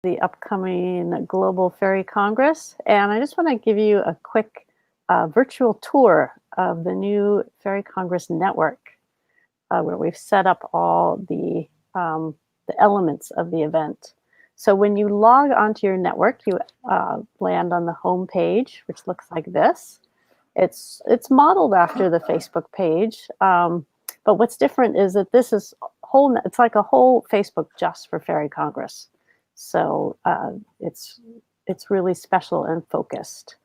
the upcoming Global Fairy Congress, and I just want to give you a quick virtual tour of the new Fairy Congress network, where we've set up all the elements of the event. So when you log onto your network, you land on the home page, which looks like this. It's modeled after the Facebook page, but what's different is that this is it's like a whole Facebook just for Fairy Congress. So it's really special and focused.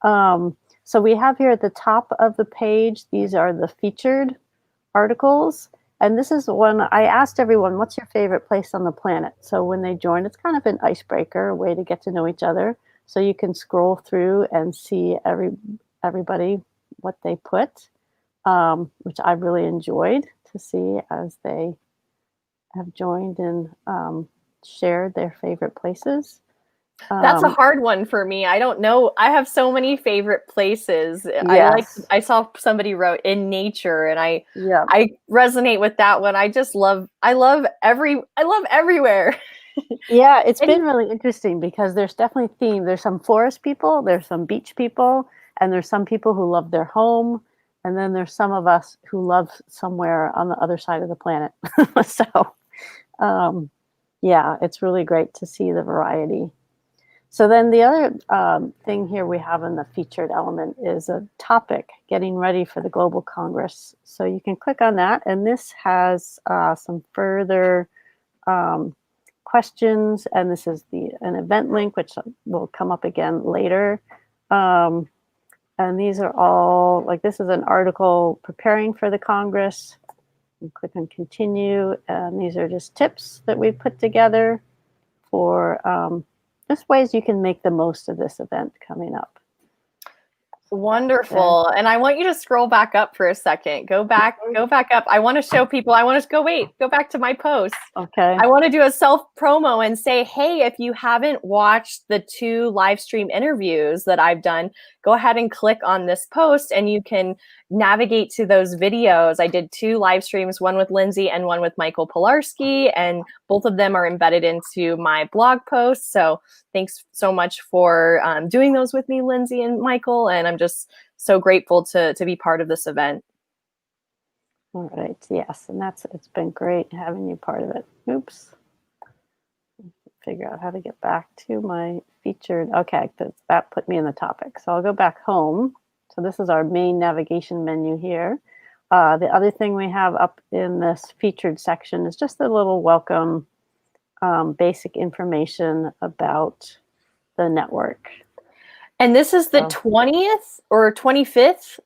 So we have here at the top of the page, these are the featured articles. And this is one I asked everyone, what's your favorite place on the planet? So when they join, it's kind of an icebreaker, a way to get to know each other. So you can scroll through and see everybody what they put, which I really enjoyed to see as they have joined and shared their favorite places. That's a hard one for me. I don't know. I have so many favorite places. Yes. I saw somebody wrote in nature, and I resonate with that one. I love everywhere. Yeah, it's been really interesting because there's definitely theme. There's some forest people, there's some beach people, and there's some people who love their home. And then there's some of us who love somewhere on the other side of the planet. So, yeah, it's really great to see the variety. So then the other thing here we have in the featured element is a topic, getting ready for the Global Congress. So you can click on that, and this has some further questions, and this is an event link, which will come up again later. And these are all, like this is an article preparing for the Congress. You click on continue, and these are just tips that we put together for just ways you can make the most of this event coming up. Wonderful. And I want you to scroll back up for a second. Go back up. I want to show people, go back to my post. Okay. I want to do a self promo and say, hey, if you haven't watched the 2 live stream interviews that I've done, go ahead and click on this post and you can navigate to those videos. I did 2 live streams, one with Lindsay and one with Michael Pilarski, and both of them are embedded into my blog post. So thanks so much for doing those with me, Lindsay and Michael. And I'm just so grateful to be part of this event. All right. Yes. And it's been great having you part of it. Oops. Figure out how to get back to my featured. Okay. That put me in the topic. So I'll go back home. So this is our main navigation menu here. The other thing we have up in this featured section is just a little welcome, basic information about the network. And this is the 20th or 25th?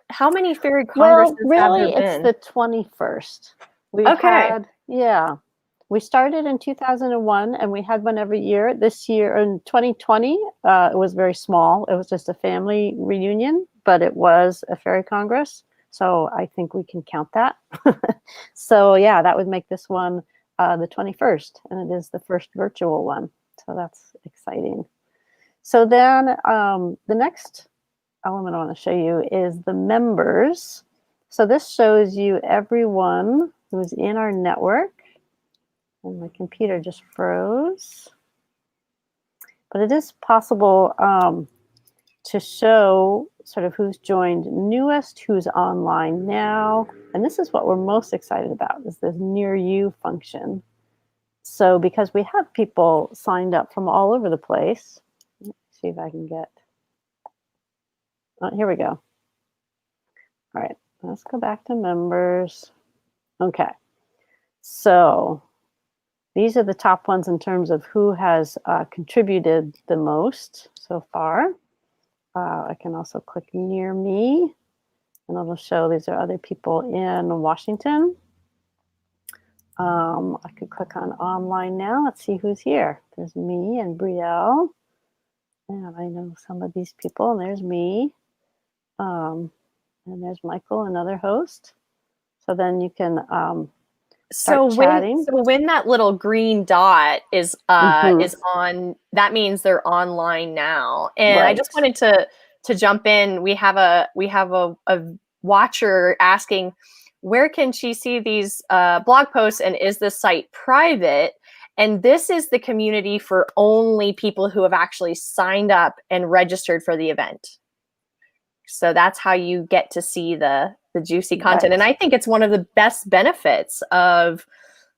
How many Fairy Congresses have there been? Really, it's the 21st. We started in 2001 and we had one every year. This year in 2020, it was very small. It was just a family reunion, but it was a Fairy Congress. So I think we can count that. So yeah, that would make this one the 21st, and it is the first virtual one. So that's exciting. So then the next element I want to show you is the members. So this shows you everyone who's in our network. And my computer just froze. But it is possible to show sort of who's joined newest, who's online now. And this is what we're most excited about, is this near you function. So because we have people signed up from all over the place, let's see if I can get, here we go. All right, let's go back to members. Okay, so these are the top ones in terms of who has contributed the most so far. I can also click near me, and it'll show these are other people in Washington. I could click on online now. Let's see who's here. There's me and Brielle. And I know some of these people, and there's me. And there's Michael, another host. So then you can start chatting. So when that little green dot is on, that means they're online now. And I just wanted to jump in. We have a watcher asking, where can she see these blog posts, and is the site private? And this is the community for only people who have actually signed up and registered for the event. So that's how you get to see the juicy content. And I think it's one of the best benefits of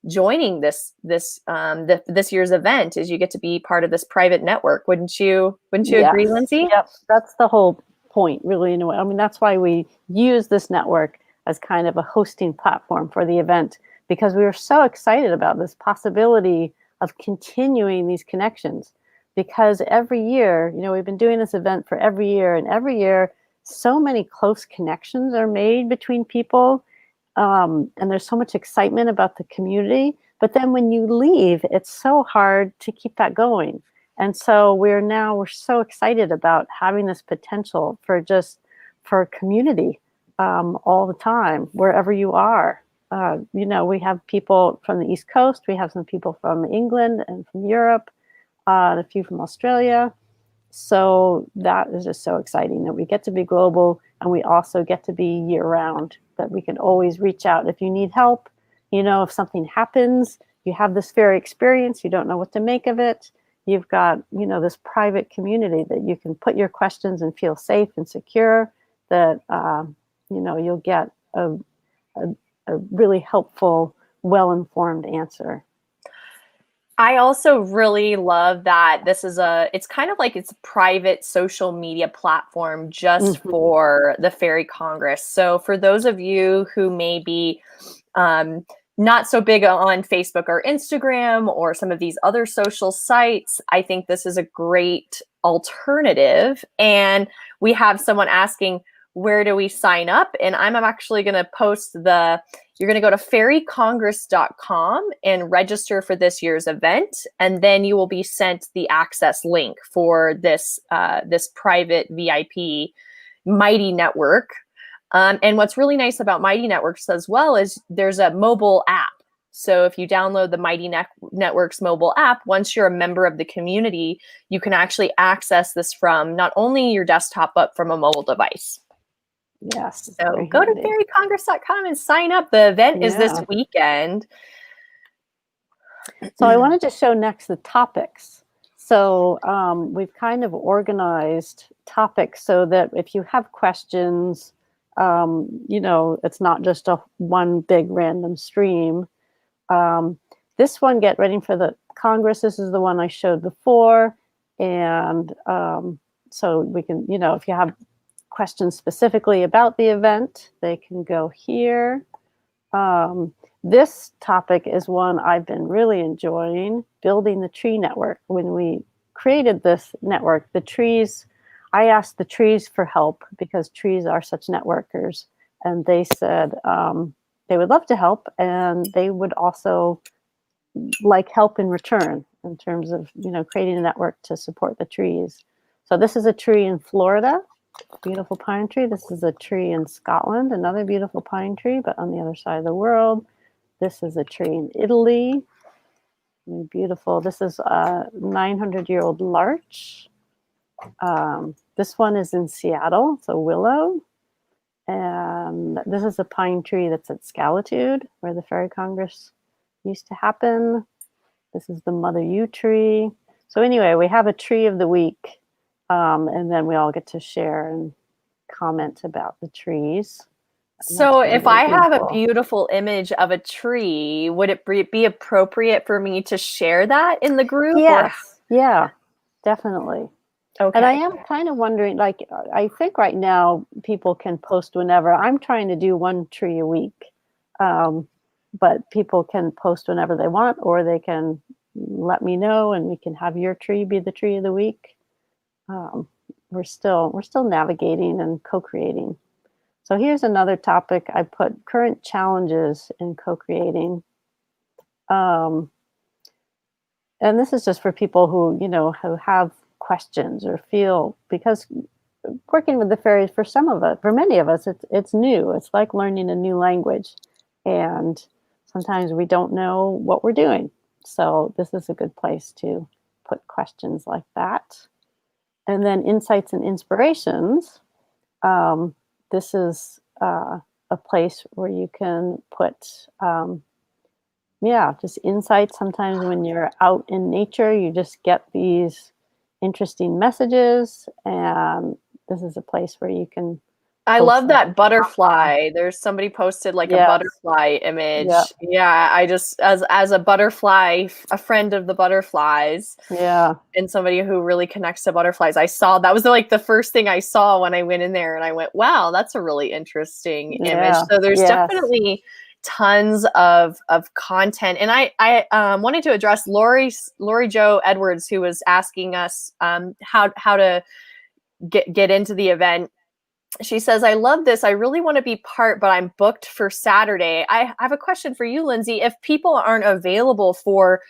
joining this year's event is you get to be part of this private network. Wouldn't you agree, Lindsay? Yep, that's the whole point, really. In a way, I mean, that's why we use this network as kind of a hosting platform for the event, because we were so excited about this possibility of continuing these connections. Because every year, we've been doing this event for every year, and every year, so many close connections are made between people. And there's so much excitement about the community. But then when you leave, it's so hard to keep that going. And so we're so excited about having this potential for community all the time, wherever you are. We have people from the East Coast. We have some people from England and from Europe, a few from Australia. So that is just so exciting that we get to be global, and we also get to be year round, that we can always reach out if you need help. If something happens, you have this fairy experience, you don't know what to make of it. You've got, this private community that you can put your questions and feel safe and secure, that, you'll get a really helpful, well-informed answer. I also really love that it's kind of like it's a private social media platform just for the Fairy Congress. So for those of you who may be not so big on Facebook or Instagram or some of these other social sites, I think this is a great alternative. And we have someone asking, where do we sign up? And I'm actually going to post you're going to go to fairycongress.com and register for this year's event. And then you will be sent the access link for this private VIP Mighty Network. And what's really nice about Mighty Networks as well is there's a mobile app. So if you download the Mighty Networks mobile app, once you're a member of the community, you can actually access this from not only your desktop, but from a mobile device. Yes. So go to fairycongress.com and sign up. The event is this weekend. So I wanted to show next the topics. So we've kind of organized topics so that if you have questions, it's not just one big random stream. This one, Get Ready for the Congress, this is the one I showed before. And so we can, if you have questions specifically about the event, they can go here. This topic is one I've been really enjoying, building the tree network. When we created this network, I asked the trees for help because trees are such networkers. And they said they would love to help, and they would also like help in return in terms of, creating a network to support the trees. So this is a tree in Florida. Beautiful pine tree. This is a tree in Scotland, another beautiful pine tree, but on the other side of the world. This is a tree in Italy. Beautiful. This is a 900-year-old larch. This one is in Seattle. It's a willow. And this is a pine tree that's at Scalitude, where the Fairy Congress used to happen. This is the Mother Yew tree. So anyway, we have a tree of the week. And then we all get to share and comment about the trees. So if I have a beautiful image of a tree, would it be appropriate for me to share that in the group? Yes. Yeah, definitely. Okay. And I am kind of wondering, I think right now people can post whenever. I'm trying to do one tree a week. But people can post whenever they want, or they can let me know and we can have your tree be the tree of the week. We're still navigating and co-creating. So here's another topic. I put current challenges in co-creating. And this is just for people who, who have questions or feel, because working with the fairies, for many of us, it's new. It's like learning a new language. And sometimes we don't know what we're doing. So this is a good place to put questions like that. And then insights and inspirations. This is a place where you can put yeah, just insights. Sometimes when you're out in nature, you just get these interesting messages, and this is a place where you can I post love them. that butterfly. There's somebody posted like a Yes. butterfly Yeah. image. Yeah, I just as a butterfly, a friend of the butterflies Yeah. and somebody who really connects to butterflies. I saw that was like the first thing I saw when I went in there and I went, "Wow, that's a really interesting image." Yeah. So there's Yes. definitely tons of content. And I wanted to address Lori Joe Edwards, who was asking us how to get into the event. She says, I love this. I really want to be part, but I'm booked for Saturday. I have a question for you, Lindsay. If people aren't available for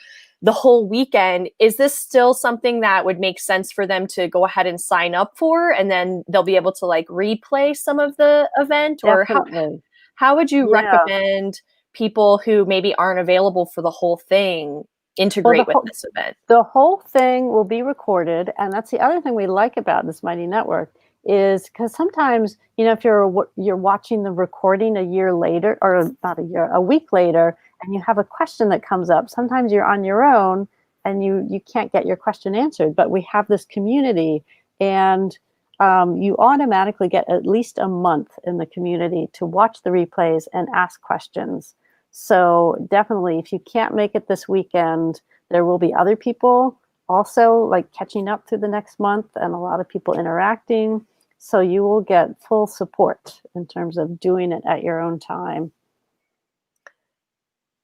the whole weekend, is this still something that would make sense for them to go ahead and sign up for? And then they'll be able to like replay some of the event? Or Definitely. how would you Yeah. recommend people who maybe aren't available for the whole thing Well, integrate with this event? the whole thing will be recorded, and that's the other thing we like about this Mighty Network is because sometimes, if you're watching the recording a year later, or not a year, a week later, and you have a question that comes up, sometimes you're on your own and you can't get your question answered. But we have this community, and you automatically get at least a month in the community to watch the replays and ask questions. So definitely, if you can't make it this weekend, there will be other people also like catching up through the next month, and a lot of people interacting. So you will get full support in terms of doing it at your own time.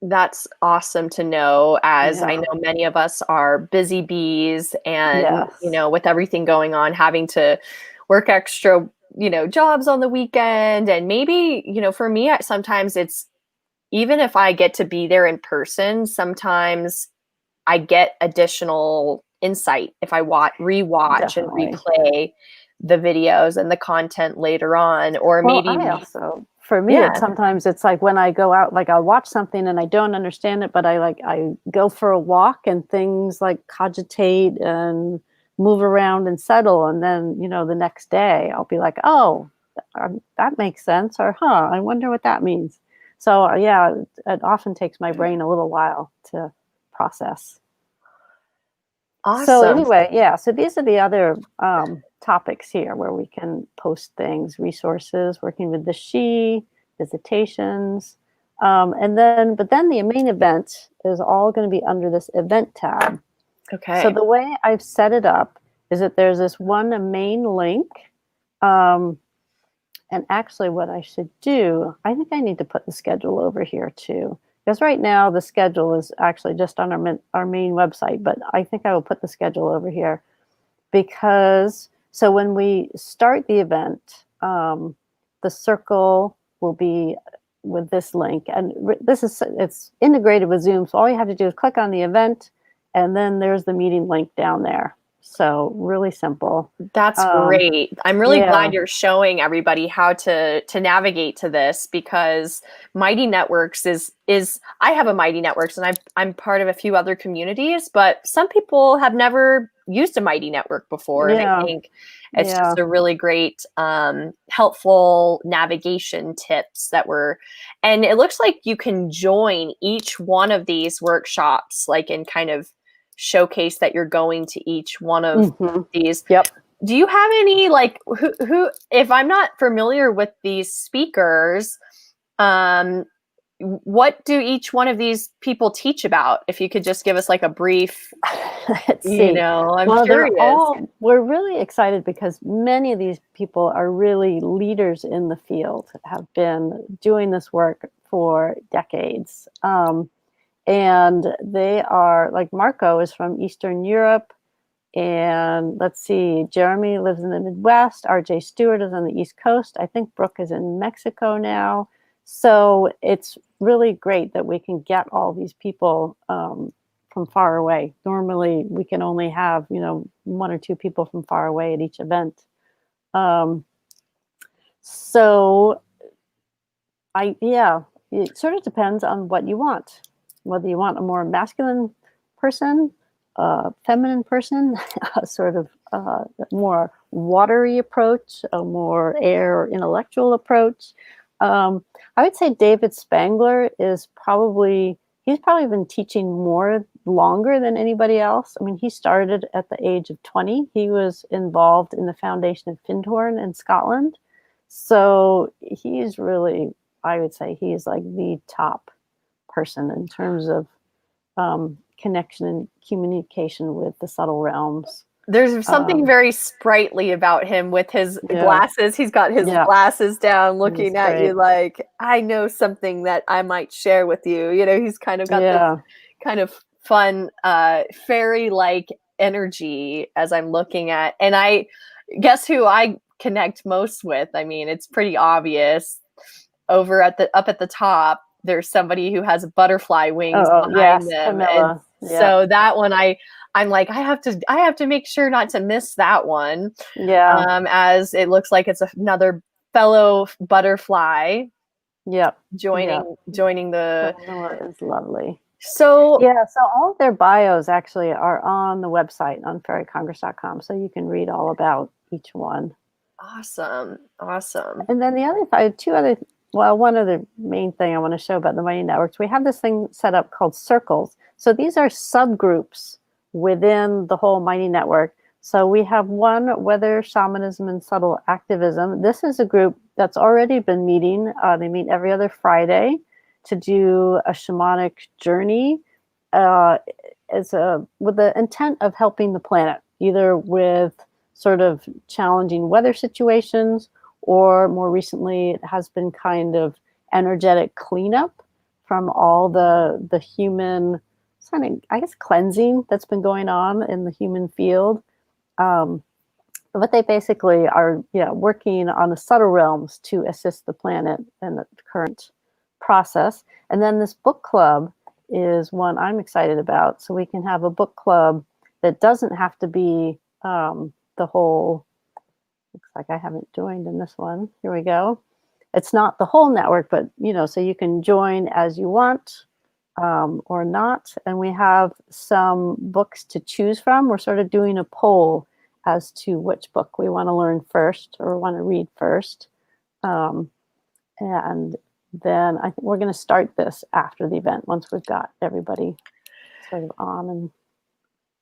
That's awesome to know, as I Yeah. know many of us are busy bees and, Yes. with everything going on, having to work extra, jobs on the weekend. And maybe, for me, sometimes it's even if I get to be there in person, sometimes I get additional insight if I rewatch and Definitely. replay the videos and the content later on, or Well, maybe, I also, for me, yeah, it's sometimes it's like when I go out, like I'll watch something and I don't understand it, but I go for a walk and things like cogitate and move around and settle, and then the next day I'll be like, oh, that makes sense, or I wonder what that means. So yeah, it often takes my brain a little while to process. So awesome. anyway, yeah, so these are the other topics here where we can post things, resources, working with the she, visitations, but then the main event is all going to be under this event tab. So Okay. the way I've set it up is that there's this one main link, um, and actually what I should do, I think I need to put the schedule over here too. Because right now the schedule is actually just on our main website, but I think I will put the schedule over here because so when we start the event, the circle will be with this link, and it's integrated with Zoom. So all you have to do is click on the event, and then there's the meeting link down there. So really simple. That's Um, great. I'm really yeah, glad you're showing everybody how to navigate to this, because Mighty Networks is I have a Mighty Networks and I'm part of a few other communities, but some people have never used a Mighty Network before, and I yeah, think it's yeah. just a really great helpful navigation tips and it looks like you can join each one of these workshops, like, and kind of showcase that you're going to each one of Hmm. these. Yep. Do you have any, like, who if I'm not familiar with these speakers, um what do each one of these people teach about? If you could just give us like a brief, Let's see. I'm Well, curious. we're really excited because many of these people are really leaders in the field, have been doing this work for decades. And they are like Marco is from Eastern Europe. And let's see, Jeremy lives in the Midwest. RJ Stewart is on the East Coast. I think Brooke is in Mexico now. So it's really great that we can get all these people from far away. Normally, we can only have, one or two people from far away at each event. Um, so yeah, it sort of depends on what you want. Whether you want a more masculine person, a feminine person, a sort of more watery approach, a more air intellectual approach. I would say David Spangler is probably, he's probably been teaching longer than anybody else. I mean, he started at the age of 20. He was involved in the foundation of Findhorn in Scotland. So he's really, I would say, he's like the top person in terms of connection and communication with the subtle realms. There's something very sprightly about him with his glasses. He's got his glasses down looking at you like, I know something that I might share with you. You know, he's kind of got this kind of fun, fairy-like energy as I'm looking at. And I guess who I connect most with, I mean, it's pretty obvious. Up at the top, there's somebody who has butterfly wings behind them. Camilla. So that one I'm like, I have to make sure not to miss that one. Yeah. As it looks like it's another fellow butterfly. Yep. Joining the. Camilla is lovely. So so all of their bios actually are on the website on fairycongress.com, so you can read all about each one. Awesome. And then one other main thing I want to show about the Mighty Networks, we have this thing set up called circles. So these are subgroups within the whole Mighty Network. So we have one, Weather, Shamanism, and Subtle Activism. This is a group that's already been meeting. They meet every other Friday to do a shamanic journey with the intent of helping the planet, either with sort of challenging weather situations, or more recently, it has been kind of energetic cleanup from all the human, I guess, cleansing that's been going on in the human field. But they basically are working on the subtle realms to assist the planet in the current process. And then this book club is one I'm excited about. So we can have a book club that doesn't have to be the whole. Looks like I haven't joined in this one. Here we go. It's not the whole network, but so you can join as you want or not. And we have some books to choose from. We're sort of doing a poll as to which book we want to learn first or want to read first. And then I think we're going to start this after the event once we've got everybody sort of on and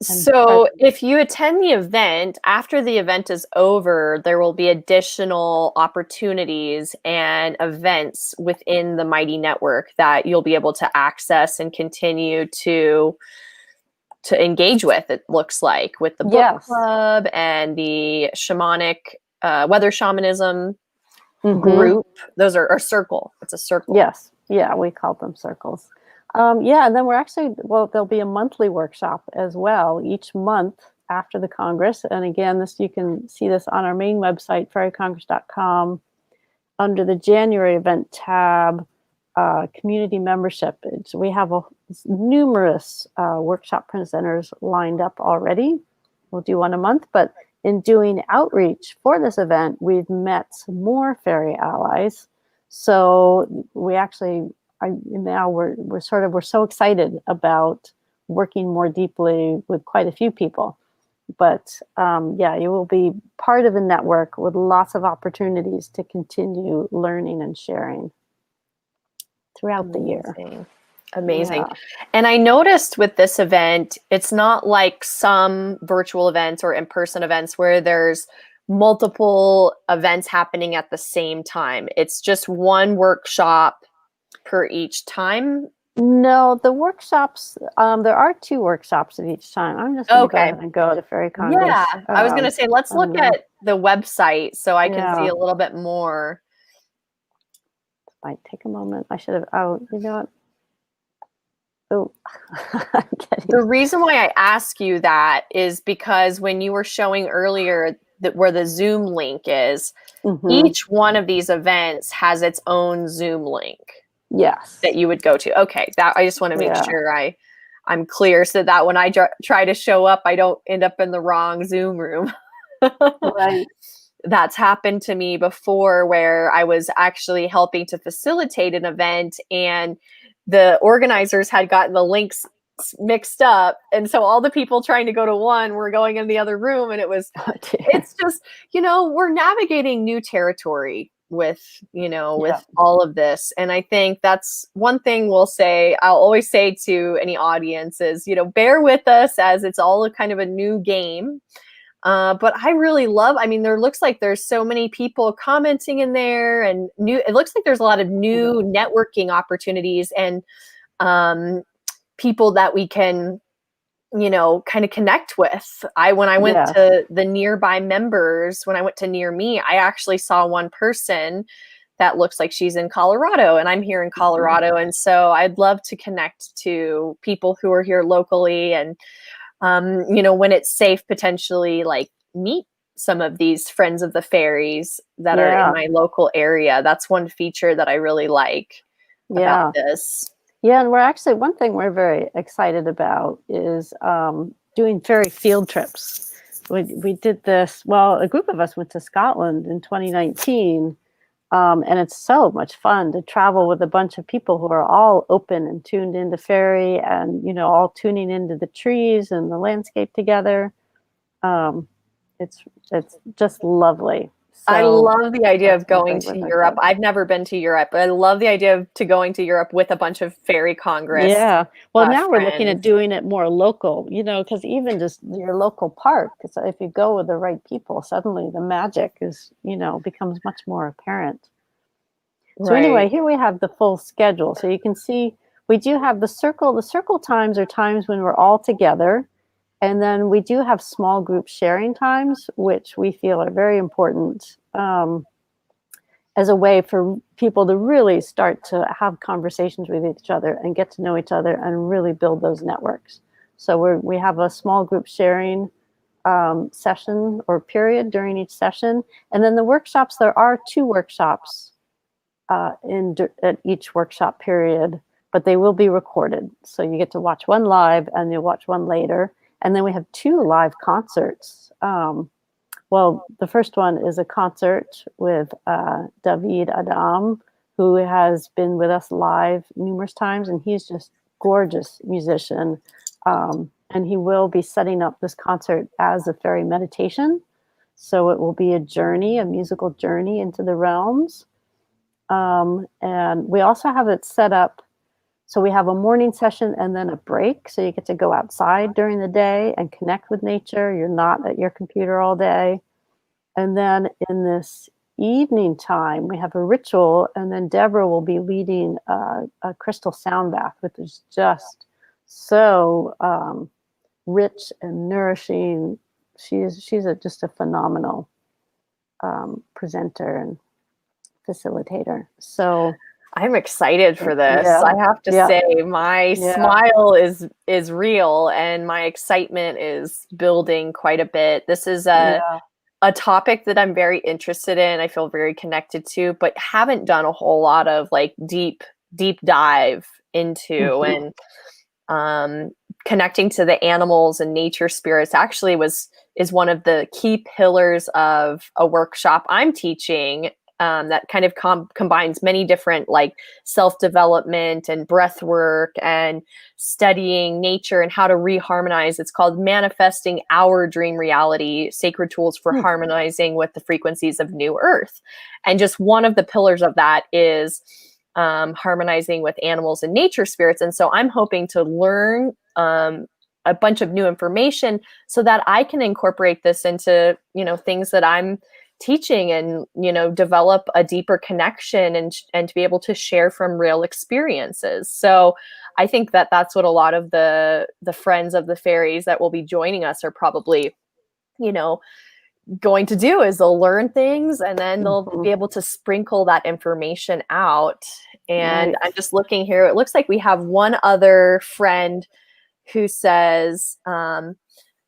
so if you attend the event, after the event is over, there will be additional opportunities and events within the Mighty Network that you'll be able to access and continue to engage with, it looks like, with the book club and the shamanic weather shamanism group. Those are circle. It's a circle. Yes. Yeah, we call them circles. And then there'll be a monthly workshop as well each month after the Congress. And again, you can see this on our main website, fairycongress.com, under the January event tab, community membership. We have numerous workshop presenters lined up already. We'll do one a month, but in doing outreach for this event, we've met more fairy allies. So we actually we're so excited about working more deeply with quite a few people. But you will be part of a network with lots of opportunities to continue learning and sharing throughout the year. Amazing. Yeah. And I noticed with this event, it's not like some virtual events or in-person events where there's multiple events happening at the same time. It's just one workshop per each time? No, the workshops, there are 2 workshops at each time. I'm just going to go ahead and go to Fairy Congress. Yeah, I was going to say, let's look at the website so I can see a little bit more. Might take a moment. I should have, you know what? The reason why I ask you that is because when you were showing earlier where the Zoom link is, each one of these events has its own Zoom link. Yes. That you would go to. Okay. That I just want to make sure I'm clear so that when I try to show up, I don't end up in the wrong Zoom room. Right. That's happened to me before where I was actually helping to facilitate an event and the organizers had gotten the links mixed up. And so all the people trying to go to one were going in the other room. And it's just, we're navigating new territory with, you know, Yeah. with all of this. And I think that's one thing I'll always say to any audience is, you know, bear with us as it's all a kind of a new game. But I really love, I mean, there looks like there's so many people commenting in there, and it looks like there's a lot of new networking opportunities and people that we can, you know, kind of connect with. When I went Yeah. to the nearby members, when I went to Near Me, I actually saw one person that looks like she's in Colorado, and I'm here in Colorado. And so I'd love to connect to people who are here locally, and, you know, when it's safe, potentially like meet some of these friends of the fairies that are in my local area. That's one feature that I really like about this. Yeah, and one thing we're very excited about is doing fairy field trips. We did this, well, a group of us went to Scotland in 2019, and it's so much fun to travel with a bunch of people who are all open and tuned into fairy and, you know, all tuning into the trees and the landscape together. It's just lovely. I So love the idea of going with to our Europe. kids. I've never been to Europe, but I love the idea of going to Europe with a bunch of Fairy Congress Yeah. Well, now we're looking friends. at doing it more local, you know, because even just your local park, so if you go with the right people, suddenly the magic is, you know, becomes much more apparent. So anyway, Right. here we have the full schedule. So you can see we do have the circle. The circle times are times when we're all together. And then we do have small group sharing times, which we feel are very important as a way for people to really start to have conversations with each other and get to know each other and really build those networks. So we have a small group sharing session or period during each session. And then the workshops, there are 2 workshops at each workshop period, but they will be recorded. So you get to watch one live and you'll watch one later. And then we have 2 live concerts. Well, the first one is a concert with David Adam, who has been with us live numerous times, and he's just gorgeous musician. And he will be setting up this concert as a fairy meditation. So it will be a journey, a musical journey into the realms. And we also have it set up so we have a morning session and then a break. So you get to go outside during the day and connect with nature. You're not at your computer all day. And then in this evening time, we have a ritual, and then Deborah will be leading a crystal sound bath, which is just so rich and nourishing. She's just a phenomenal presenter and facilitator. So I'm excited for this. yeah, I have to yeah, say my yeah, smile is real, and my excitement is building quite a bit. This is yeah. a topic that I'm very interested in. I feel very connected to, but haven't done a whole lot of like deep dive into. Mhm. And connecting to the animals and nature spirits actually is one of the key pillars of a workshop I'm teaching, that kind of combines many different like self-development and breath work and studying nature and how to reharmonize. It's called Manifesting Our Dream Reality: Sacred Tools for Harmonizing with the Frequencies of New Earth. And just one of the pillars of that is harmonizing with animals and nature spirits. And so I'm hoping to learn a bunch of new information so that I can incorporate this into, you know, things that I'm teaching, and, you know, develop a deeper connection and to be able to share from real experiences. So I think that that's what a lot of the friends of the fairies that will be joining us are probably, you know, going to do, is they'll learn things and then they'll be able to sprinkle that information out. And Right. I'm just looking here. It looks like we have one other friend who says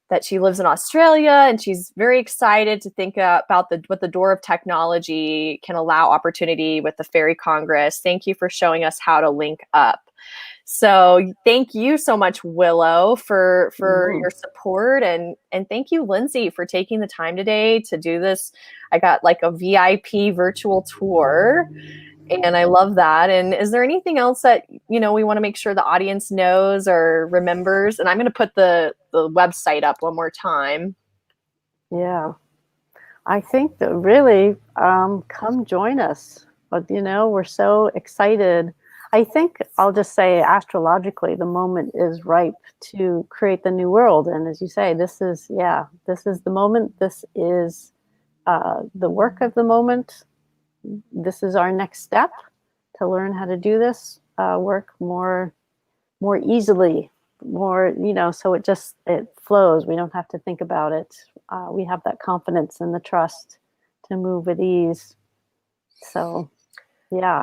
that she lives in Australia and she's very excited to think about what the door of technology can allow opportunity with the Fairy Congress. Thank you for showing us how to link up. So thank you so much, Willow, for your support, and thank you, Lindsay, for taking the time today to do this. I got like a VIP virtual tour, and I love that. And is there anything else that, you know, we want to make sure the audience knows or remembers? And I'm going to put the website up one more time. Yeah. I think that really, come join us. But we're so excited. I think I'll just say astrologically, the moment is ripe to create the new world. And as you say, this is the moment. This is the work of the moment. This is our next step to learn how to do this work more easily, more so it flows. We don't have to think about it. We have that confidence and the trust to move with ease. So yeah,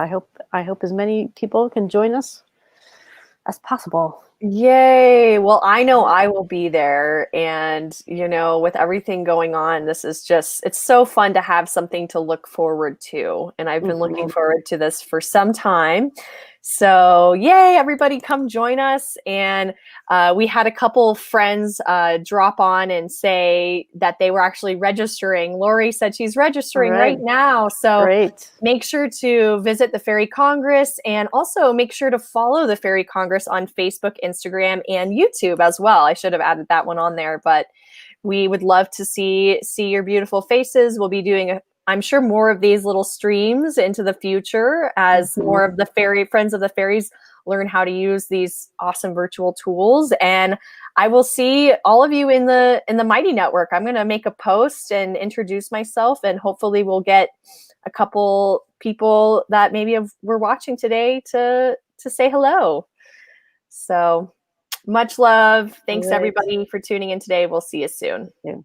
I hope as many people can join us as possible. Yay. Well, I know I will be there. And, with everything going on, it's so fun to have something to look forward to. And I've been looking forward to this for some time. So, yay, everybody come join us. And we had a couple friends drop on and say that they were actually registering. Lori said she's registering right now. So Great. make sure to visit the Fairy Congress, and also make sure to follow the Fairy Congress on Facebook, Instagram, and YouTube as well. I should have added that one on there, but we would love to see your beautiful faces. We'll be doing, I'm sure, more of these little streams into the future as more of the friends of the fairies learn how to use these awesome virtual tools. And I will see all of you in the Mighty Network. I'm going to make a post and introduce myself, and hopefully we'll get a couple people that maybe were watching today to say hello. So much love. Thanks everybody for tuning in today. We'll see you soon. Yeah.